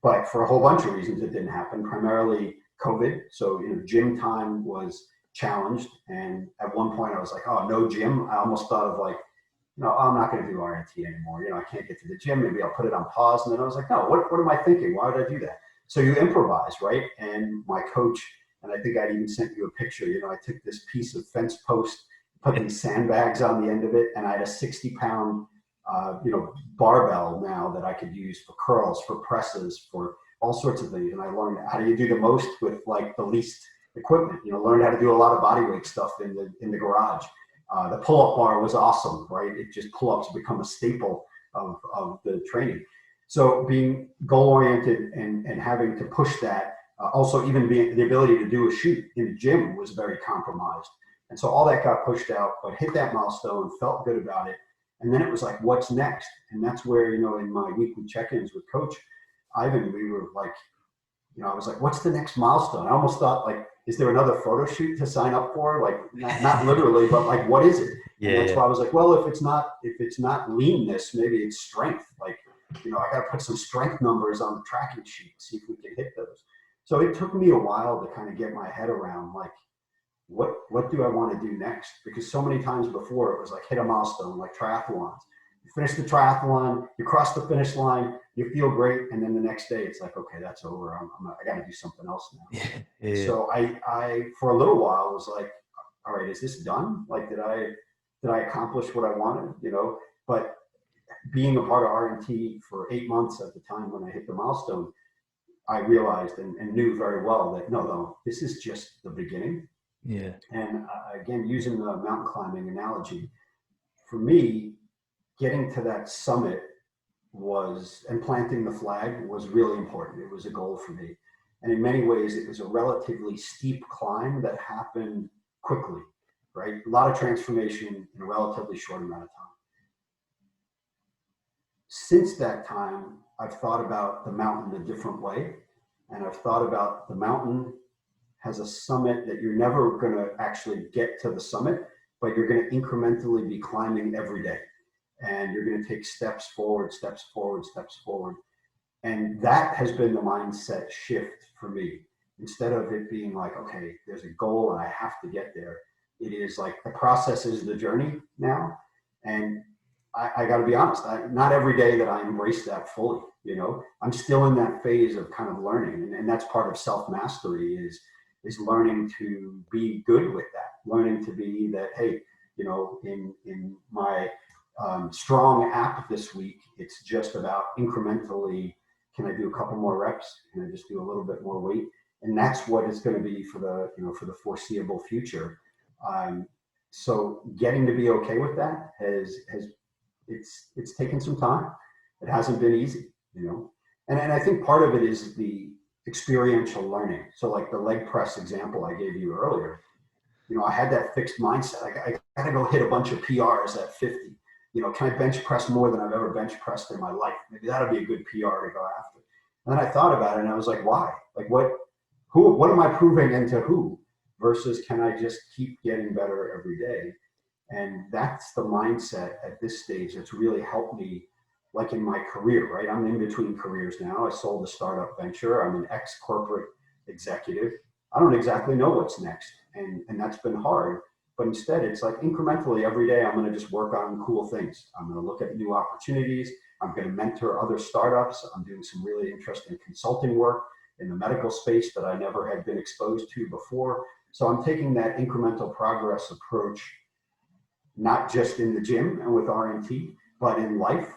But for a whole bunch of reasons, it didn't happen, primarily COVID. So, gym time was challenged. And at one point I was like, oh, no gym. I almost thought of like, I'm not going to do RNT anymore. I can't get to the gym. Maybe I'll put it on pause. And then I was like, no, what am I thinking? Why would I do that? So you improvise, right? And my coach, and I think I'd even sent you a picture, I took this piece of fence post, put these sandbags on the end of it, and I had a 60-pound, barbell now that I could use for curls, for presses, for all sorts of things. And I learned how do you do the most with like the least equipment. Learned how to do a lot of body weight stuff in the garage. The pull-up bar was awesome, right? It just pull-ups become a staple of the training. So being goal-oriented and having to push that, also even being the ability to do a shoot in the gym was very compromised. And so all that got pushed out, but hit that milestone, felt good about it. And then it was like, what's next? And that's where, in my weekly check-ins with Coach Ivan, we were like, I was like, what's the next milestone? I almost thought like, is there another photo shoot to sign up for? Like not literally, but like, what is it? Yeah. And that's why I was like, well, if it's not leanness, maybe it's strength. Like, I got to put some strength numbers on the tracking sheet, see if we can hit those. So it took me a while to kind of get my head around like, what do I want to do next? Because so many times before it was like hit a milestone, like triathlons. You finish the triathlon, you cross the finish line, you feel great, and then the next day it's like, okay, that's over. I got to do something else now. Yeah. So I for a little while was like, all right, is this done? Like, did I accomplish what I wanted? But being a part of RNT for 8 months at the time when I hit the milestone, I realized and knew very well that no, this is just the beginning. Yeah. And again, using the mountain climbing analogy, for me, getting to that summit and planting the flag was really important. It was a goal for me. And in many ways, it was a relatively steep climb that happened quickly, right? A lot of transformation in a relatively short amount of time. Since that time, I've thought about the mountain a different way. And I've thought about the mountain has a summit that you're never going to actually get to the summit, but you're going to incrementally be climbing every day. And you're going to take steps forward, steps forward, steps forward. And that has been the mindset shift for me. Instead of it being like, okay, there's a goal and I have to get there. It is like the process is the journey now. And I got to be honest, not every day that I embrace that fully, I'm still in that phase of kind of learning. And that's part of self-mastery is learning to be good with that, learning to be that, hey, in my strong app this week, it's just about incrementally, can I do a couple more reps? Can I just do a little bit more weight? And that's what it's going to be for the foreseeable future. So getting to be okay with that it's taken some time. It hasn't been easy, and I think part of it is the experiential learning. So like the leg press example I gave you earlier, I had that fixed mindset. I got to go hit a bunch of PRs at 50. Can I bench press more than I've ever bench pressed in my life? Maybe that'll be a good PR to go after. And then I thought about it and I was like, why? Like what am I proving and to who? Versus can I just keep getting better every day? And that's the mindset at this stage that's really helped me, like in my career, right? I'm in between careers now. I sold a startup venture. I'm an ex-corporate executive. I don't exactly know what's next. And that's been hard. But instead, it's like incrementally every day, I'm going to just work on cool things. I'm going to look at new opportunities. I'm going to mentor other startups. I'm doing some really interesting consulting work in the medical space that I never had been exposed to before. So I'm taking that incremental progress approach, not just in the gym and with RNT, but in life.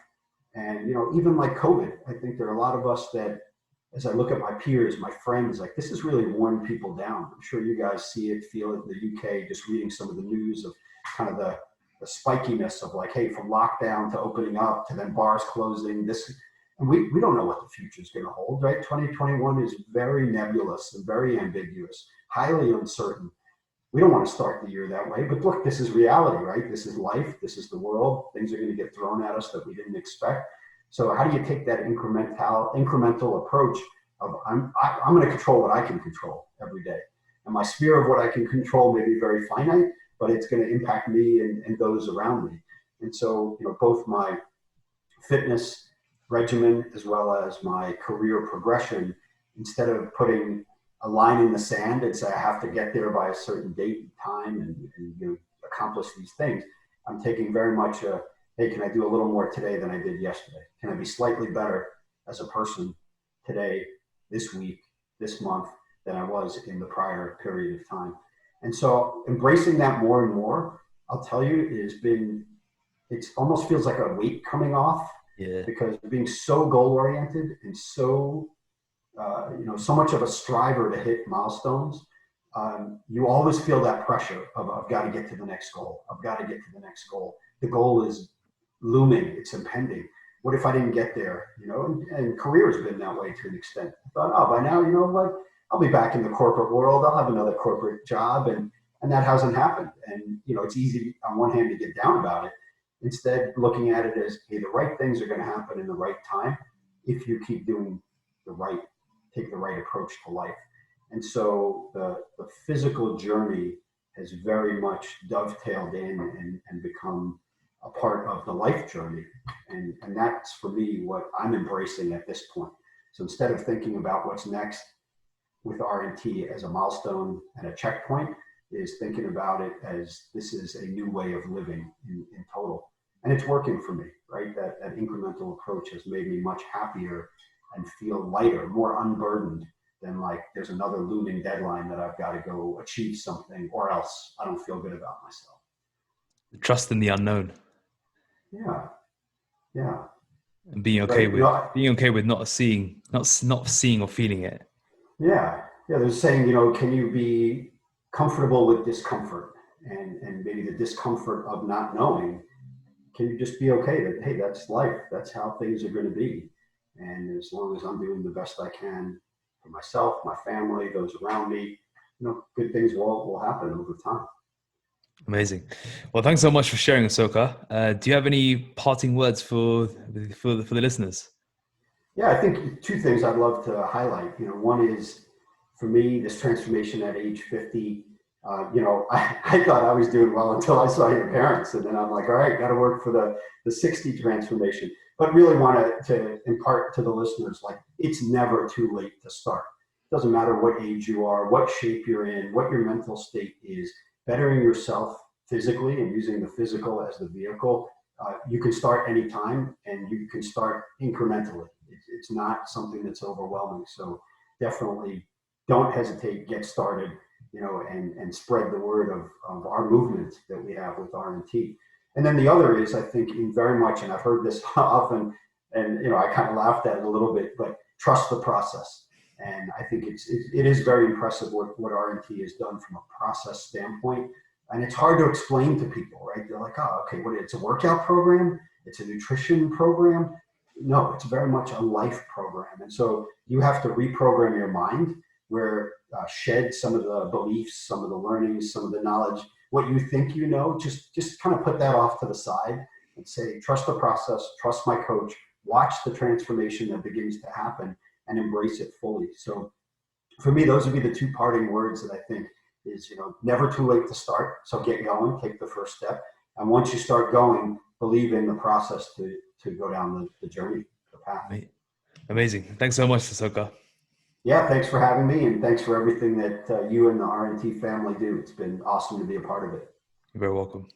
And, even like COVID, I think there are a lot of us that, as I look at my peers, my friends, like this has really worn people down. I'm sure you guys see it, feel it in the UK, just reading some of the news of kind of the spikiness of like, hey, from lockdown to opening up to then bars closing, this, and we don't know what the future is going to hold, right? 2021 is very nebulous and very ambiguous, highly uncertain. We don't want to start the year that way, but look, this is reality, right? This is life. This is the world. Things are going to get thrown at us that we didn't expect. So how do you take that incremental approach I'm going to control what I can control every day. And my sphere of what I can control may be very finite, but it's going to impact me and those around me. And so, both my fitness regimen as well as my career progression, instead of putting a line in the sand and say I have to get there by a certain date and time and accomplish these things, I'm taking very much a, hey, can I do a little more today than I did yesterday? Can I be slightly better as a person today, this week, this month than I was in the prior period of time? And so embracing that more and more, I'll tell you, it almost feels like a weight coming off. Yeah. Because being so goal oriented and so so much of a striver to hit milestones, you always feel that pressure of I've got to get to the next goal. I've got to get to the next goal. The goal is looming. It's impending. What if I didn't get there? And career has been that way to an extent. I thought, oh, by now, I'll be back in the corporate world. I'll have another corporate job, and that hasn't happened. And it's easy on one hand to get down about it. Instead, looking at it as, hey, the right things are going to happen in the right time if you keep doing take the right approach to life. And so the physical journey has very much dovetailed in and become a part of the life journey. And that's, for me, what I'm embracing at this point. So instead of thinking about what's next with RNT as a milestone and a checkpoint, is thinking about it as this is a new way of living in total. And it's working for me, right? That incremental approach has made me much happier and feel lighter, more unburdened than like there's another looming deadline that I've got to go achieve something or else I don't feel good about myself. Trust in the unknown. Yeah. And being okay with not seeing or feeling it. Yeah. They're saying, can you be comfortable with discomfort and maybe the discomfort of not knowing? Can you just be okay that, hey, that's life. That's how things are going to be. And as long as I'm doing the best I can for myself, my family, those around me, good things will happen over time. Amazing. Well, thanks so much for sharing, Asoka. Do you have any parting words for the listeners? Yeah, I think two things I'd love to highlight. One is, for me, this transformation at age 50. I thought I was doing well until I saw your parents, and then I'm like, all right, got to work for the 60 transformation. But really want to impart to the listeners, like, it's never too late to start. It doesn't matter what age you are, what shape you're in, what your mental state is. Bettering yourself physically and using the physical as the vehicle, you can start anytime, and you can start incrementally. It's not something that's overwhelming. So definitely don't hesitate, get started, and spread the word of our movement that we have with RNT. And then the other is, I think, in very much, and I've heard this often, and I kind of laughed at it a little bit, but trust the process. And I think it is very impressive what RNT has done from a process standpoint. And it's hard to explain to people, right? They're like, oh, okay, it's a workout program? It's a nutrition program? No, it's very much a life program. And so you have to reprogram your mind, where shed some of the beliefs, some of the learnings, some of the knowledge, what you think just kind of put that off to the side and say, trust the process, trust my coach, watch the transformation that begins to happen, and embrace it fully. So for me, those would be the two parting words that I think is, never too late to start. So get going, take the first step. And once you start going, believe in the process to go down the journey, the path. Amazing. Thanks so much, Asoka. Yeah, thanks for having me, and thanks for everything that you and the RNT family do. It's been awesome to be a part of it. You're very welcome.